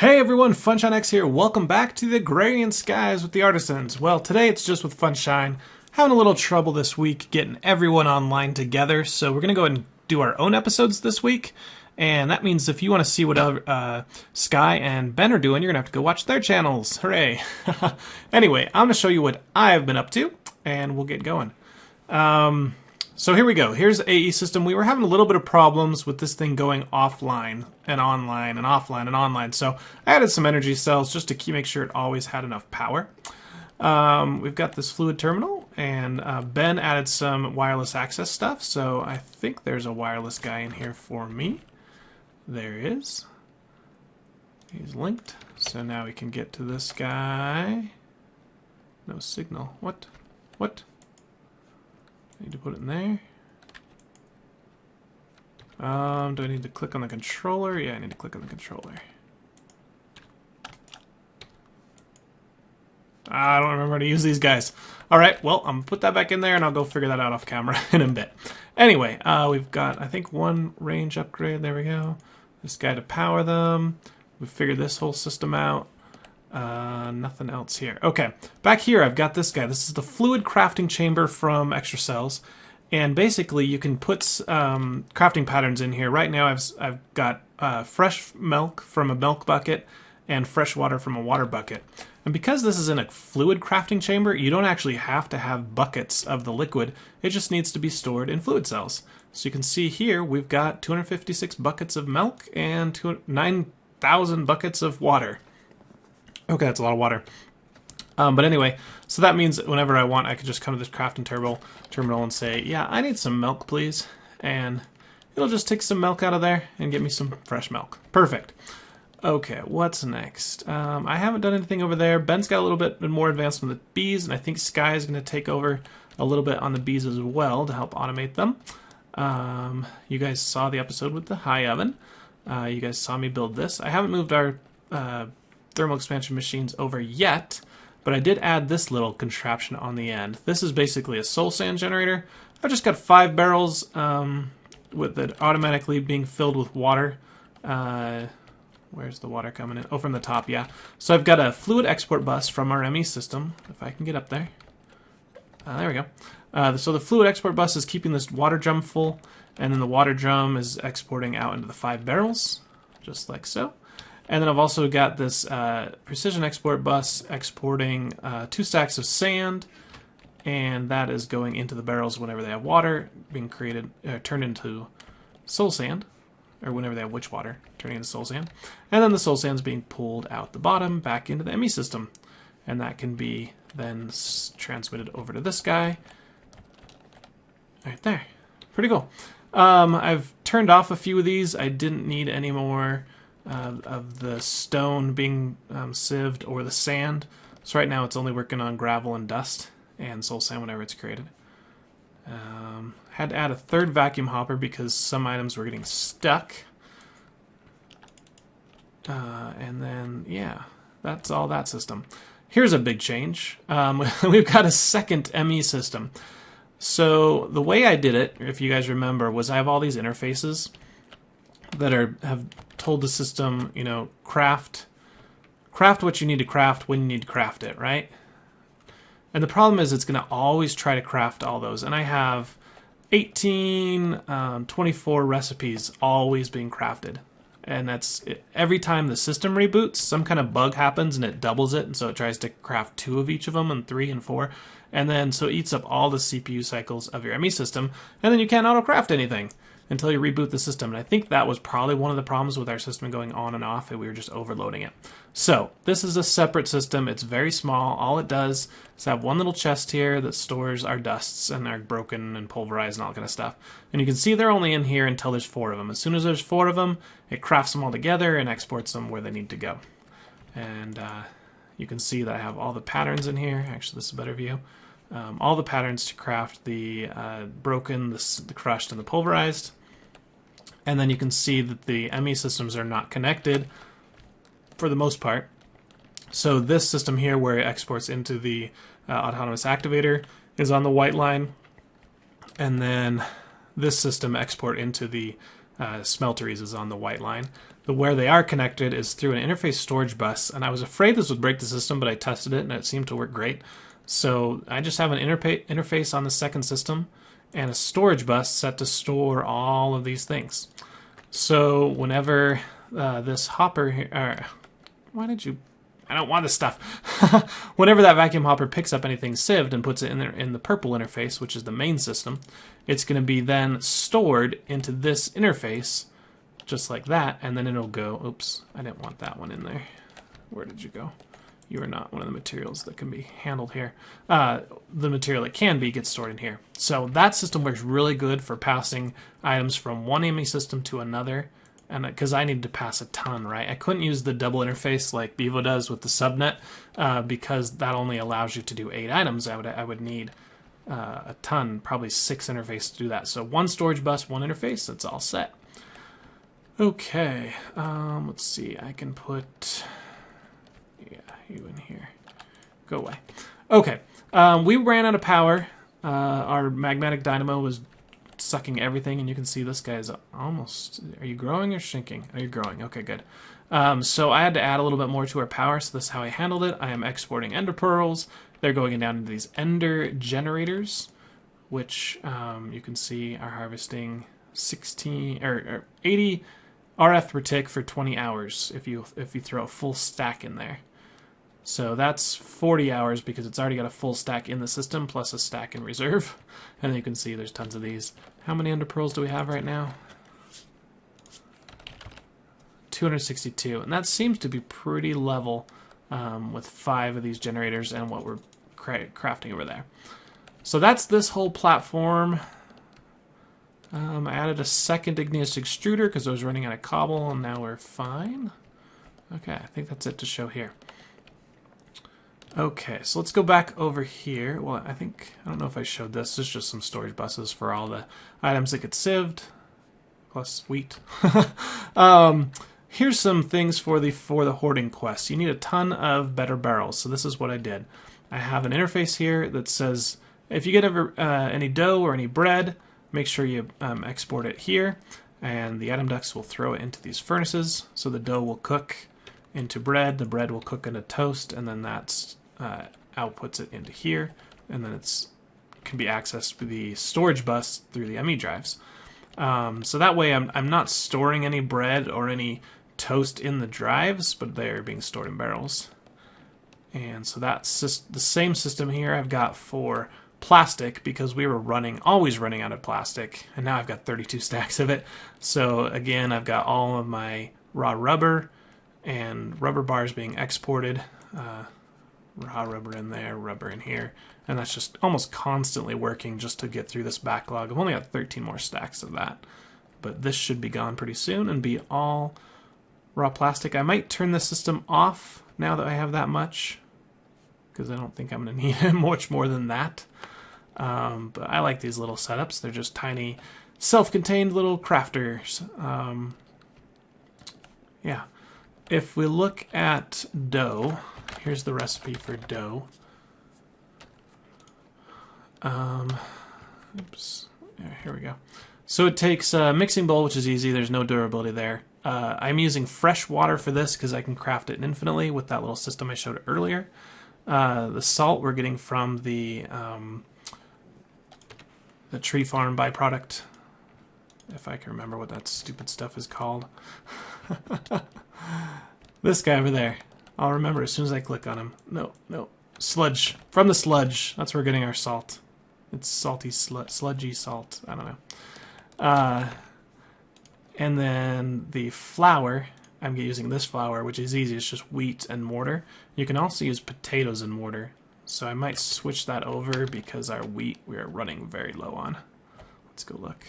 Hey everyone, FunshineX here. Welcome back to the Agrarian Skies with the Artisans. Well, today it's just with Funshine. Having a little trouble this week getting everyone online together, so we're going to go ahead and do our own episodes this week. And that means if you want to see what Sky and Ben are doing, you're going to have to go watch their channels. Hooray! Anyway, I'm going to show you what I've been up to, and we'll get going. So here we go. Here's AE system. We were having a little bit of problems with this thing going offline and online and offline and online. So I added some energy cells just to make sure it always had enough power. We've got this fluid terminal, and Ben added some wireless access stuff. So I think there's a wireless guy in here for me. There is. He's linked. So now we can get to this guy. No signal. What? What? Need to put it in there. Do I need to click on the controller? Yeah, I need to click on the controller. I don't remember how to use these guys. Alright, well, I'm going to put that back in there and I'll go figure that out off camera in a bit. Anyway, we've got, I think, one range upgrade. There we go. This guy to power them. We've figured this whole system out. Nothing else here. Okay, back here I've got this guy. This is the fluid crafting chamber from Extra Cells, and basically you can put crafting patterns in here. Right now I've got fresh milk from a milk bucket and fresh water from a water bucket. And because this is in a fluid crafting chamber, you don't actually have to have buckets of the liquid. It just needs to be stored in fluid cells. So you can see here we've got 256 buckets of milk and 9,000 buckets of water. Okay, that's a lot of water. But anyway, so that means that whenever I want, I could just come to this crafting terminal and say, yeah, I need some milk, please. And it'll just take some milk out of there and get me some fresh milk. Perfect. Okay, what's next? I haven't done anything over there. Ben's got a little bit more advanced on the bees, and I think Sky is going to take over a little bit on the bees as well to help automate them. You guys saw the episode with the high oven. You guys saw me build this. I haven't moved our thermal expansion machines over yet, but I did add this little contraption on the end. This is basically a soul sand generator. I've just got 5 barrels with it automatically being filled with water. Where's the water coming in? Oh, from the top, yeah. So I've got a fluid export bus from our ME system, if I can get up there. There we go. So the fluid export bus is keeping this water drum full, and then the water drum is exporting out into the 5 barrels, just like so. And then I've also got this precision export bus exporting 2 stacks of sand, and that is going into the barrels whenever they have water being created, turned into soul sand, or whenever they have witch water turning into soul sand. And then the soul sand is being pulled out the bottom back into the ME system, and that can be then transmitted over to this guy right there. Pretty cool. I've turned off a few of these. I didn't need any more of the stone being sieved or the sand. So right now it's only working on gravel and dust and soul sand whenever it's created. Had to add a 3rd vacuum hopper because some items were getting stuck. And then, yeah, that's all that system. Here's a big change. We've got a 2nd ME system. So the way I did it, if you guys remember, was I have all these interfaces that have told the system, you know, craft what you need to craft when you need to craft it, right? And the problem is it's going to always try to craft all those. And I have 24 recipes always being crafted. And that's it. Every time the system reboots, some kind of bug happens and it doubles it. And so it tries to craft 2 of each of them and 3 and 4. And then so it eats up all the CPU cycles of your ME system. And then you can't auto-craft anything until you reboot the system. And I think that was probably one of the problems with our system going on and off, and we were just overloading it. So this is a separate system. It's very small. All it does is have one little chest here that stores our dusts and our broken and pulverized and all that kind of stuff. And you can see they're only in here until there's 4 of them. As soon as there's 4 of them, it crafts them all together and exports them where they need to go. And you can see that I have all the patterns in here. Actually, this is a better view. All the patterns to craft the broken, the crushed, and the pulverized. And then you can see that the ME systems are not connected for the most part. So this system here where it exports into the autonomous activator is on the white line. And then this system export into the smelteries is on the white line. But where they are connected is through an interface storage bus, and I was afraid this would break the system, but I tested it and it seemed to work great. So I just have an interface on the second system and a storage bus set to store all of these things. So whenever this hopper here, why did you? I don't want this stuff. Whenever that vacuum hopper picks up anything sieved and puts it in the purple interface, which is the main system, it's going to be then stored into this interface, just like that, and then it'll go, oops, I didn't want that one in there. Where did you go? You are not one of the materials that can be handled here. The material that can be gets stored in here. So that system works really good for passing items from one ME system to another, and because I needed to pass a ton, right? I couldn't use the double interface like Bevo does with the subnet because that only allows you to do 8 items. I would need a ton, probably 6 interfaces to do that. So one storage bus, one interface, that's all set. Okay, let's see. I can put you in here. Go away. Okay, we ran out of power. Our magnetic dynamo was sucking everything, and you can see this guy is almost... Are you growing or shrinking? Oh, you're growing. Okay, good. So I had to add a little bit more to our power, so this is how I handled it. I am exporting ender pearls. They're going down into these ender generators, which you can see are harvesting 16 or 80 RF per tick for 20 hours if you throw a full stack in there. So that's 40 hours because it's already got a full stack in the system plus a stack in reserve. And you can see there's tons of these. How many ender pearls do we have right now? 262. And that seems to be pretty level with 5 of these generators and what we're crafting over there. So that's this whole platform. I added a second igneous extruder because I was running out of cobble, and now we're fine. Okay, I think that's it to show here. Okay, so let's go back over here. Well, I don't know if I showed this. This is just some storage buses for all the items that get sieved, plus wheat. Here's some things for the hoarding quest. You need a ton of better barrels, so this is what I did. I have an interface here that says if you get any dough or any bread, make sure you export it here, and the item ducts will throw it into these furnaces. So the dough will cook into bread, the bread will cook into toast, and then that's outputs it into here, and then can be accessed through the storage bus through the ME drives. So that way I'm not storing any bread or any toast in the drives, but they're being stored in barrels. And so that's just the same system here I've got for plastic, because we were always running out of plastic, and now I've got 32 stacks of it. So again, I've got all of my raw rubber and rubber bars being exported. Raw rubber in there, rubber in here, and that's just almost constantly working just to get through this backlog. I've only got 13 more stacks of that, but this should be gone pretty soon and be all raw plastic. I might turn the system off now that I have that much, because I don't think I'm going to need much more than that. But I like these little setups. They're just tiny, self-contained little crafters. Yeah. If we look at dough, here's the recipe for dough. Oops. Yeah, here we go. So it takes a mixing bowl, which is easy. There's no durability there. I'm using fresh water for this because I can craft it infinitely with that little system I showed earlier. The salt we're getting from the tree farm byproduct, if I can remember what that stupid stuff is called. This guy over there. I'll remember as soon as I click on him. No. Sludge. From the sludge. That's where we're getting our salt. It's salty, sludgy salt. I don't know. And then the flour. I'm using this flour, which is easy. It's just wheat and mortar. You can also use potatoes and mortar. So I might switch that over because our wheat we are running very low on. Let's go look.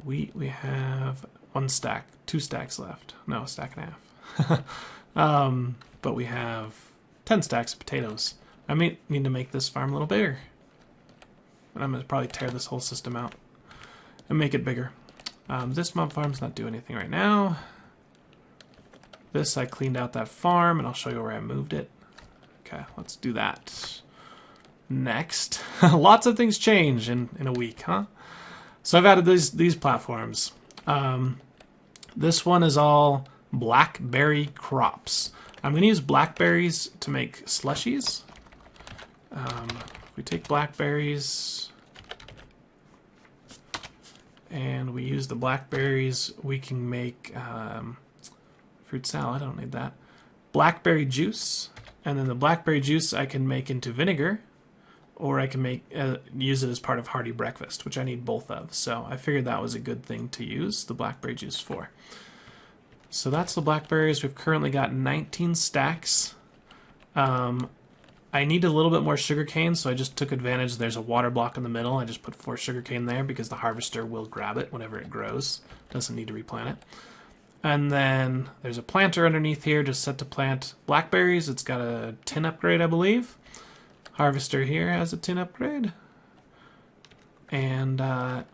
Wheat, we have 1 stack, 2 stacks left. No, a stack and a half. But we have 10 stacks of potatoes. I may need to make this farm a little bigger. And I'm going to probably tear this whole system out and make it bigger. This mob farm's not doing anything right now. This, I cleaned out that farm, and I'll show you where I moved it. Okay, let's do that next. Lots of things change in a week, huh? So I've added these platforms. This one is all blackberry crops. I'm going to use blackberries to make slushies. If we take blackberries and we use the blackberries, we can make fruit salad. I don't need that. Blackberry juice, and then the blackberry juice I can make into vinegar, or I can make use it as part of hearty breakfast, which I need both of. So I figured that was a good thing to use the blackberry juice for. So that's the blackberries. We've currently got 19 stacks. I need a little bit more sugarcane, so I just took advantage. There's a water block in the middle. I just put 4 sugarcane there because the harvester will grab it whenever it grows. Doesn't need to replant it. And then there's a planter underneath here, just set to plant blackberries. It's got a tin upgrade, I believe. Harvester here has a tin upgrade. And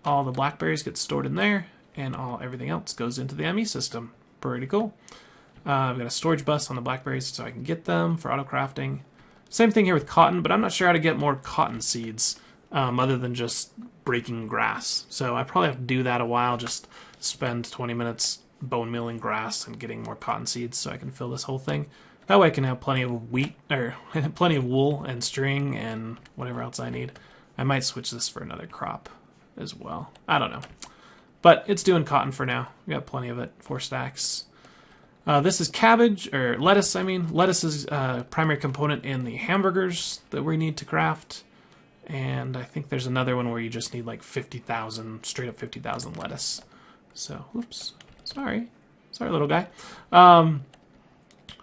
all the blackberries get stored in there, and everything else goes into the ME system. Pretty cool. I've got a storage bus on the blackberries so I can get them for auto crafting. Same thing here with cotton, but I'm not sure how to get more cotton seeds other than just breaking grass. So I probably have to do that a while, just spend 20 minutes bone milling grass and getting more cotton seeds so I can fill this whole thing. That way I can have plenty of wheat, or plenty of wool and string and whatever else I need. I might switch this for another crop as well. I don't know. But it's doing cotton for now. We got plenty of it, 4 stacks. This is cabbage, or lettuce, I mean. Lettuce is a primary component in the hamburgers that we need to craft. And I think there's another one where you just need like 50,000, straight up 50,000 lettuce. So, oops, sorry. Sorry, little guy.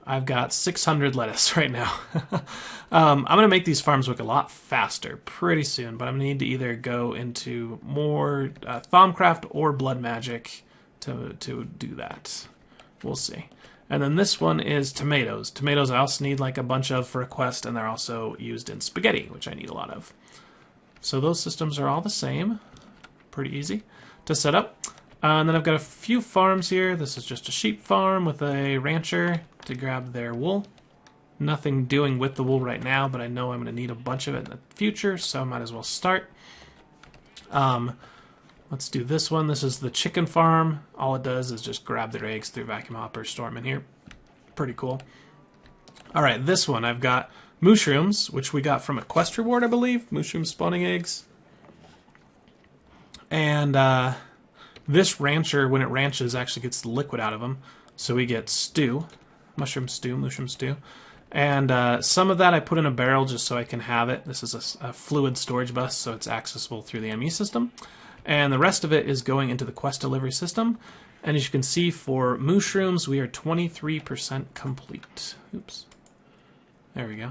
I've got 600 lettuce right now. I'm going to make these farms work a lot faster pretty soon, but I'm going to need to either go into more Thaumcraft or Blood Magic to do that. We'll see. And then this one is tomatoes. Tomatoes I also need like a bunch of for a quest, and they're also used in spaghetti, which I need a lot of. So those systems are all the same. Pretty easy to set up. And then I've got a few farms here. This is just a sheep farm with a rancher to grab their wool. Nothing doing with the wool right now, but I know I'm going to need a bunch of it in the future, so I might as well start. Let's do this one. This is the chicken farm. All it does is just grab their eggs through vacuum hopper, store them in here. Pretty cool. All right, this one I've got mushrooms, which we got from a quest reward, I believe. Mushrooms spawning eggs. And this rancher, when it ranches, actually gets the liquid out of them. So we get stew, mushroom stew. And some of that I put in a barrel just so I can have it. This is a fluid storage bus, so it's accessible through the ME system. And the rest of it is going into the quest delivery system. And as you can see, for mushrooms, we are 23% complete. Oops. There we go.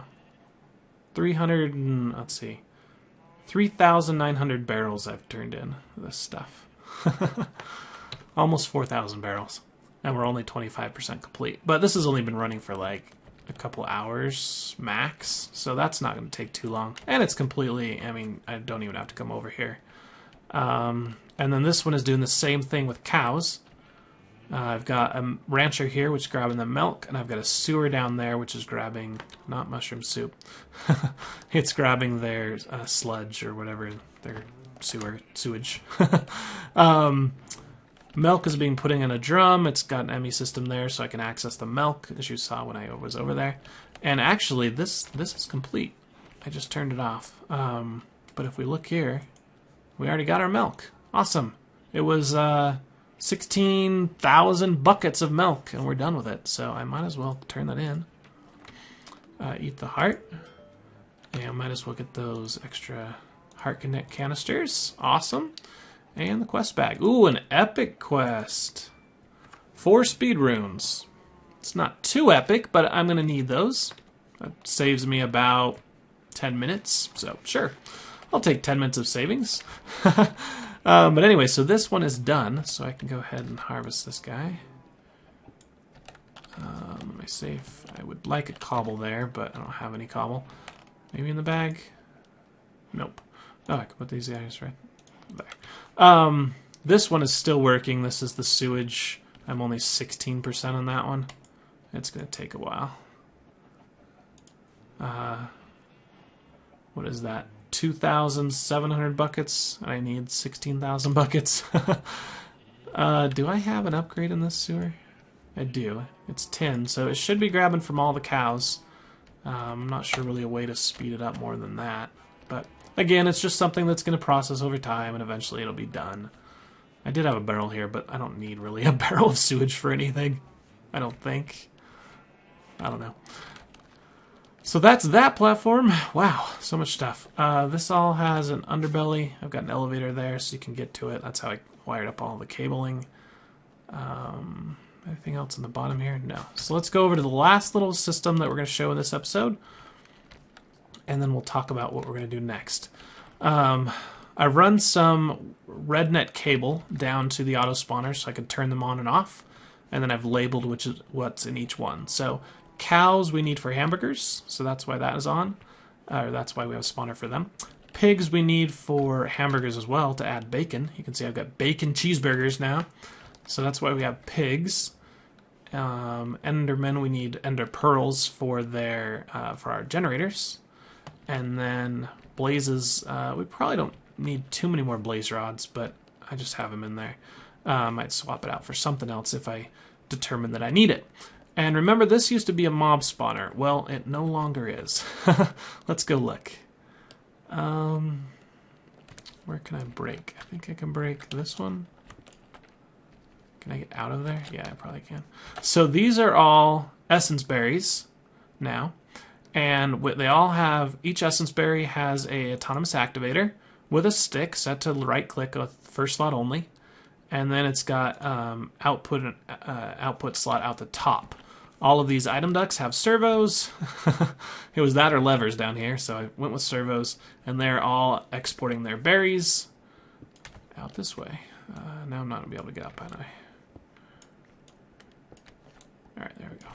3,900 barrels I've turned in this stuff. Almost 4,000 barrels. And we're only 25% complete. But this has only been running for like a couple hours max. So that's not going to take too long. And it's completely, I mean, I don't even have to come over here. And then this one is doing the same thing with cows. I've got a rancher here, which is grabbing the milk, and I've got a sewer down there, which is grabbing, not mushroom soup, it's grabbing their sludge or whatever, their sewage. Milk is being put in a drum. It's got an ME system there, so I can access the milk, as you saw when I was over there. And actually, this is complete. I just turned it off. But if we look here, we already got our milk. Awesome. It was 16,000 buckets of milk, and we're done with it. So I might as well turn that in. Eat the heart. And I might as well get those extra heart connect canisters. Awesome. And the quest bag. Ooh, an epic quest. 4 speed runes. It's not too epic, but I'm going to need those. That saves me about 10 minutes. So, sure. I'll take 10 minutes of savings. But anyway, so this one is done. So I can go ahead and harvest this guy. Let me see if I would like a cobble there, but I don't have any cobble. Maybe in the bag? Nope. Oh, I can put these guys right there. This one is still working. This is the sewage. I'm only 16% on that one. It's going to take a while. What is that? 2,700 buckets. I need 16,000 buckets. Do I have an upgrade in this sewer? I do. It's 10, so it should be grabbing from all the cows. I'm not sure really a way to speed it up more than that. But again, it's just something that's going to process over time, and eventually it'll be done. I did have a barrel here, but I don't need really a barrel of sewage for anything. I don't think. I don't know. So that's that platform. Wow, so much stuff. This all has an underbelly. I've got an elevator there so you can get to it. That's how I wired up all the cabling. Anything else in the bottom here? No. So let's go over to the last little system that we're going to show in this episode. And then we'll talk about what we're going to do next. I run some RedNet cable down to the auto spawners so I can turn them on and off. And then I've labeled what's in each one. So cows we need for hamburgers, so that's why that is on. That's why we have a spawner for them. Pigs we need for hamburgers as well to add bacon. You can see I've got bacon cheeseburgers now. So that's why we have pigs. Endermen we need ender pearls for for our generators. And then blazes, we probably don't need too many more blaze rods, but I just have them in there. I might swap it out for something else if I determine that I need it. And remember, this used to be a mob spawner. Well, it no longer is. Let's go look. Where can I break? I think I can break this one. Can I get out of there? Yeah, I probably can. So these are all essence berries now. And they all have, each essence berry has a autonomous activator with a stick set to right click with first slot only. And then it's got output slot out the top. All of these item ducts have servos. It was that or levers down here, so I went with servos. And they're all exporting their berries out this way. Now I'm not going to be able to get up, am I? Alright, there we go.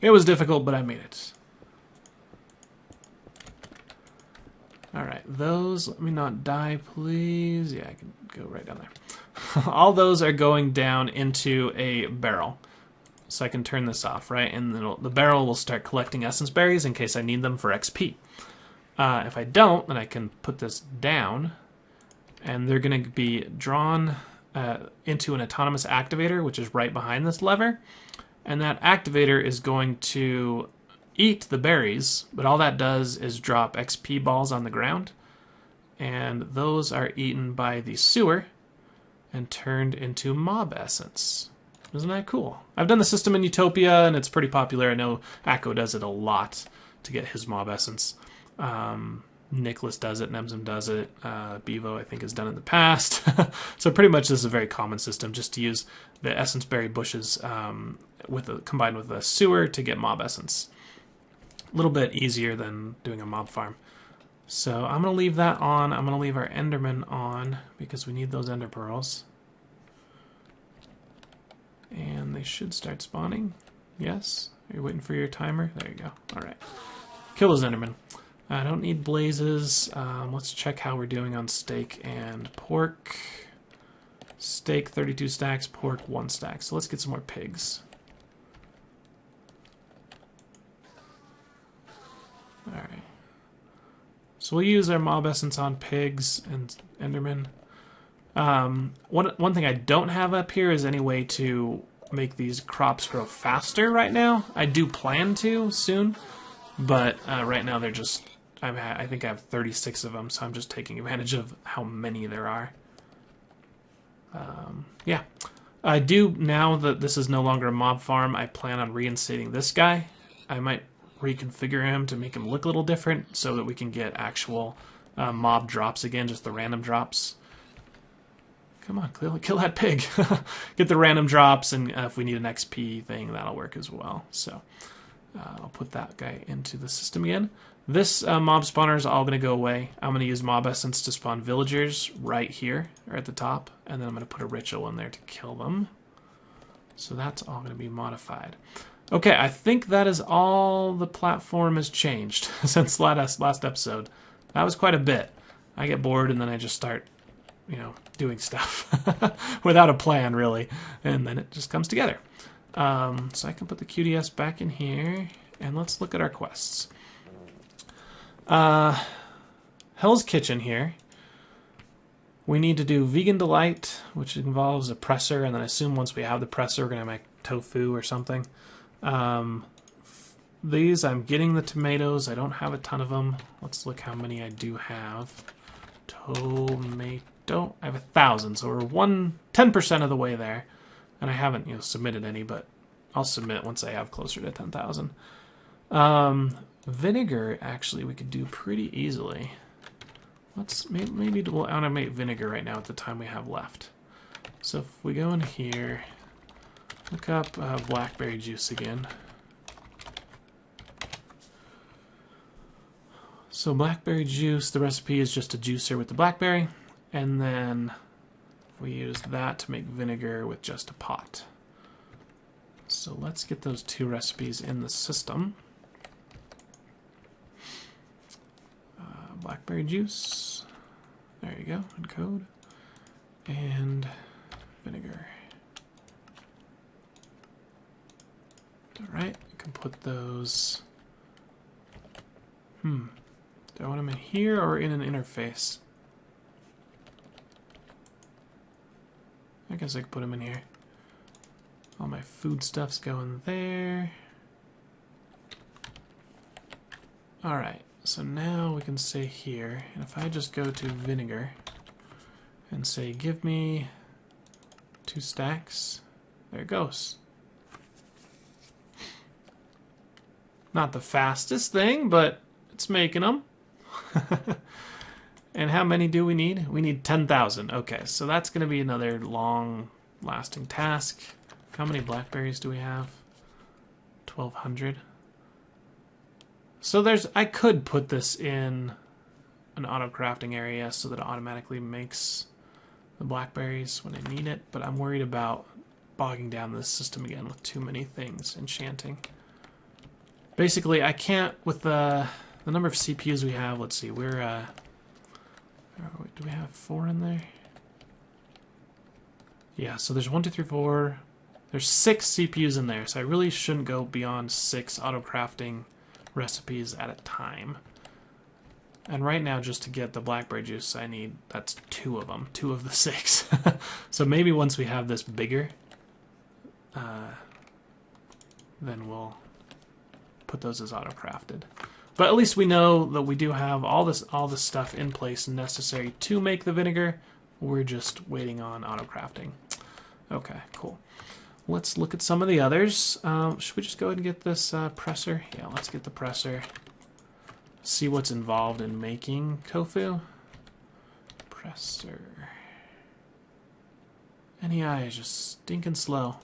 It was difficult, but I made it. Alright, those, let me not die, please. Yeah, I can go right down there. All those are going down into a barrel. So I can turn this off, right? And the barrel will start collecting essence berries in case I need them for XP. If I don't, then I can put this down. And they're going to be drawn into an autonomous activator, which is right behind this lever. And that activator is going to eat the berries, but all that does is drop XP balls on the ground. And those are eaten by the sewer and turned into mob essence. Isn't that cool? I've done the system in Utopia, and it's pretty popular. I know Akko does it a lot to get his mob essence. Nicholas does it, Nemzim does it, Bevo I think has done it in the past. So pretty much this is a very common system, just to use the essence berry bushes combined with a sewer to get mob essence. A little bit easier than doing a mob farm. So I'm going to leave that on. I'm going to leave our Enderman on because we need those Ender Pearls. And they should start spawning. Yes? Are you waiting for your timer? There you go. Alright. Kill those Endermen. I don't need blazes. Let's check how we're doing on steak and pork. Steak 32 stacks, pork 1 stack. So let's get some more pigs. Alright. So we'll use our mob essence on pigs and Endermen. One thing I don't have up here is any way to make these crops grow faster right now. I do plan to soon, but right now they're just... I think I have 36 of them, so I'm just taking advantage of how many there are. Yeah. I do, now that this is no longer a mob farm, I plan on reinstating this guy. I might reconfigure him to make him look a little different so that we can get actual mob drops again, just the random drops. Come on, kill that pig. Get the random drops, and if we need an XP thing, that'll work as well. So I'll put that guy into the system again. This mob spawner is all going to go away. I'm going to use mob essence to spawn villagers right here, or at the top, and then I'm going to put a ritual in there to kill them. So that's all going to be modified. Okay, I think that is all the platform has changed since last episode. That was quite a bit. I get bored and then I just start, doing stuff without a plan, really, and then it just comes together. So I can put the QDS back in here, and let's look at our quests. Hell's Kitchen here. We need to do Vegan Delight, which involves a presser, and then I assume once we have the presser, we're going to make tofu or something. These, I'm getting the tomatoes. I don't have a ton of them. Let's look how many I do have. Tomato. I have 1,000, so we're 10% of the way there. And I haven't, submitted any, but I'll submit once I have closer to 10,000. Vinegar, actually, we could do pretty easily. Maybe we'll animate vinegar right now at the time we have left. So if we go in here, look up blackberry juice again. So blackberry juice, the recipe is just a juicer with the blackberry, and then we use that to make vinegar with just a pot. So let's get those two recipes in the system. Blackberry juice, there you go, encode, and vinegar. Alright, you can put those, do I want them in here or in an interface? I guess I could put them in here. All my food stuff's going there. Alright. So now we can say here, and if I just go to vinegar and say, give me 2 stacks, there it goes. Not the fastest thing, but it's making them. And how many do we need? We need 10,000. Okay, so that's going to be another long-lasting task. How many blackberries do we have? 1,200. So I could put this in an auto crafting area so that it automatically makes the blackberries when I need it, but I'm worried about bogging down this system again with too many things enchanting. Basically, I can't, with the number of CPUs we have, let's see, we're, do we have 4 in there? Yeah, so there's 1, 2, 3, 4, there's 6 CPUs in there, so I really shouldn't go beyond 6 auto crafting recipes at a time. And right now, just to get the blackberry juice, that's 2 of them, 2 of the 6. So maybe once we have this bigger, then we'll put those as auto-crafted. But at least we know that we do have all this stuff in place necessary to make the vinegar. We're just waiting on auto-crafting. Okay, cool. Let's look at some of the others. Should we just go ahead and get this presser? Yeah, let's get the presser. See what's involved in making tofu. Presser. NEI is just stinking slow.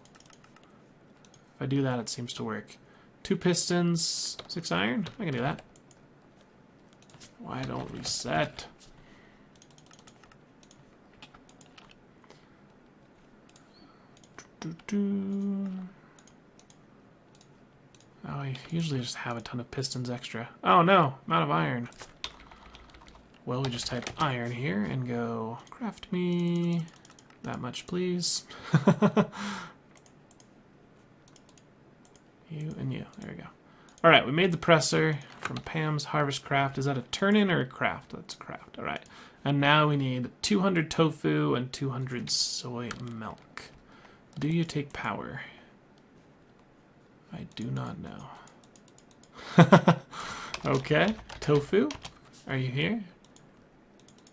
If I do that, it seems to work. 2 pistons, 6 iron. I can do that. Why don't we set? Oh, I usually just have a ton of pistons extra. Oh no, I'm out of iron. Well, we just type iron here and go, craft me that much, please. You and you. There we go. Alright, we made the presser from Pam's Harvest Craft. Is that a turn-in or a craft? That's a craft. Alright. And now we need 200 tofu and 200 soy milk. Do you take power? I do not know. Okay. Tofu, are you here?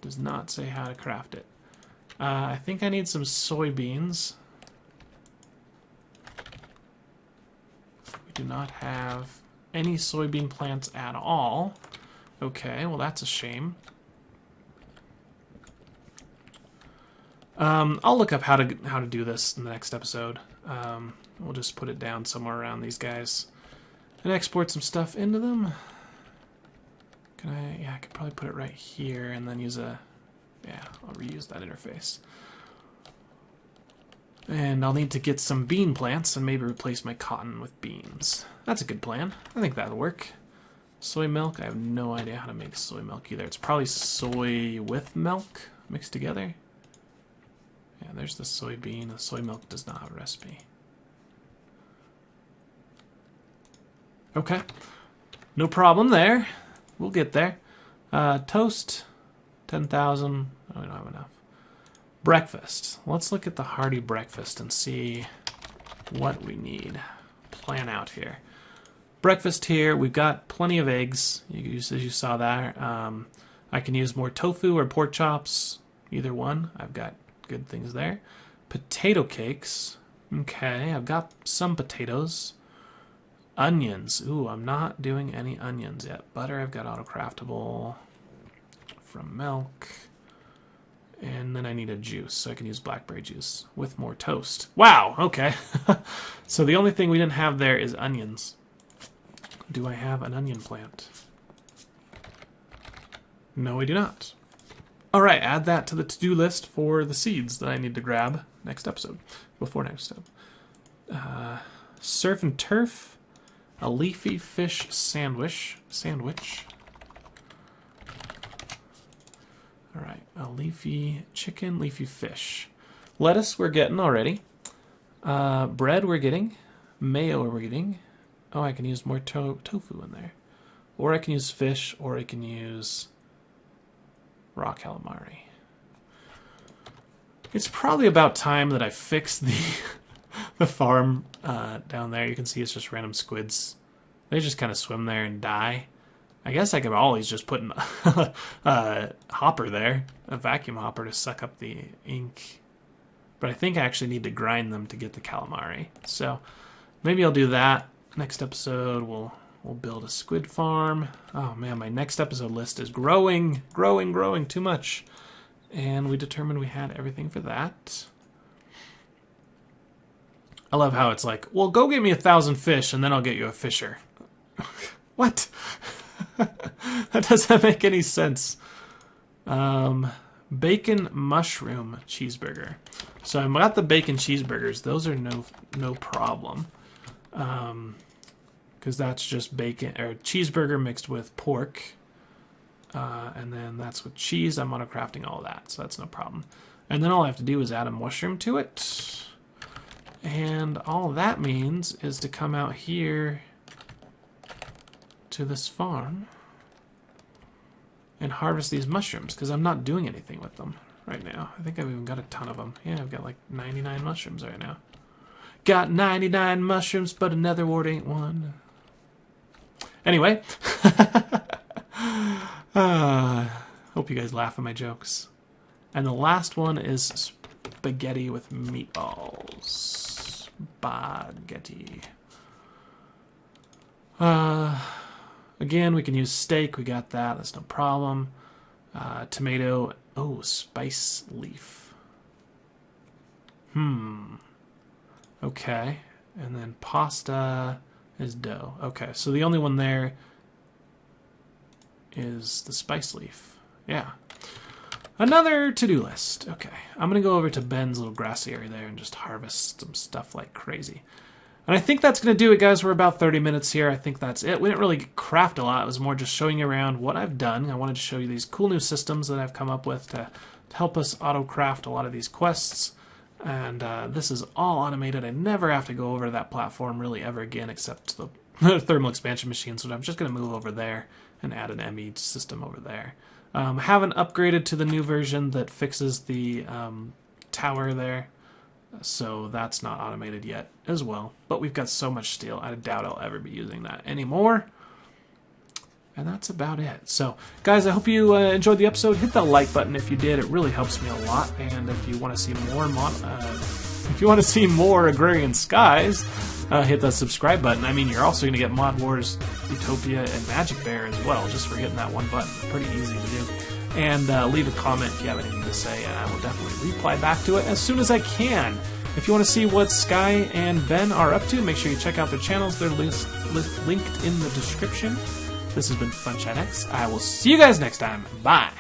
Does not say how to craft it. I think I need some soybeans. We do not have any soybean plants at all. Okay, well that's a shame. I'll look up how to do this in the next episode. We'll just put it down somewhere around these guys and export some stuff into them. Can I? Yeah, I could probably put it right here and then use a. Yeah, I'll reuse that interface. And I'll need to get some bean plants and maybe replace my cotton with beans. That's a good plan. I think that'll work. Soy milk, I have no idea how to make soy milk either. It's probably soy with milk mixed together. Yeah, there's the soybean. The soy milk does not have a recipe. Okay. No problem there. We'll get there. Toast. 10,000. Oh, we don't have enough. Breakfast. Let's look at the hearty breakfast and see what we need. Plan out here. Breakfast here. We've got plenty of eggs. As you saw there. I can use more tofu or pork chops. Either one. I've got good things there. Potato cakes. Okay, I've got some potatoes. Onions. Ooh, I'm not doing any onions yet. Butter, I've got auto-craftable from milk. And then I need a juice, so I can use blackberry juice with more toast. Wow, okay. So the only thing we didn't have there is onions. Do I have an onion plant? No, I do not. All right, add that to the to-do list for the seeds that I need to grab next episode. Before next episode. Surf and turf. A leafy fish sandwich. All right, a leafy chicken, leafy fish. Lettuce we're getting already. Bread we're getting. Mayo we're getting. Oh, I can use more tofu in there. Or I can use fish, or I can use raw calamari. It's probably about time that I fix the farm down there. You can see it's just random squids. They just kind of swim there and die. I guess I could always just put a hopper there, a vacuum hopper to suck up the ink. But I think I actually need to grind them to get the calamari. So maybe I'll do that. Next episode we'll build a squid farm. Oh man, my next episode list is growing too much. And we determined we had everything for that. I love how it's like, well, go get me 1,000 fish and then I'll get you a fisher. What? That doesn't make any sense. Bacon mushroom cheeseburger. So I've got the bacon cheeseburgers. Those are no problem. Because that's just bacon or cheeseburger mixed with pork. And then that's with cheese. I'm auto-crafting all of that, so that's no problem. And then all I have to do is add a mushroom to it. And all that means is to come out here to this farm and harvest these mushrooms, because I'm not doing anything with them right now. I think I've even got a ton of them. Yeah, I've got like 99 mushrooms right now. Got 99 mushrooms, but another ward ain't one. Anyway. Hope you guys laugh at my jokes. And the last one is spaghetti with meatballs. Spaghetti. Again, we can use steak. We got that. That's no problem. Tomato. Oh, spice leaf. Okay. And then pasta is dough. Okay, so the only one there is the spice leaf. Yeah. Another to-do list. Okay, I'm going to go over to Ben's little grassy area there and just harvest some stuff like crazy. And I think that's going to do it, guys. We're about 30 minutes here. I think that's it. We didn't really craft a lot. It was more just showing you around what I've done. I wanted to show you these cool new systems that I've come up with to help us auto-craft a lot of these quests. And this is all automated. I never have to go over to that platform really ever again, except the thermal expansion machine. So I'm just going to move over there and add an ME system over there. Haven't upgraded to the new version that fixes the tower there, so that's not automated yet as well. But we've got so much steel, I doubt I'll ever be using that anymore. And that's about it. So, guys, I hope you enjoyed the episode. Hit that like button if you did; it really helps me a lot. And if you want to see more, Agrarian Skies, hit that subscribe button. I mean, you're also going to get Mod Wars, Utopia, and Magic Bear as well, just for hitting that one button. Pretty easy to do. And leave a comment if you have anything to say, and I will definitely reply back to it as soon as I can. If you want to see what Sky and Ben are up to, make sure you check out their channels. They're linked in the description. This has been FunshineX. I will see you guys next time. Bye.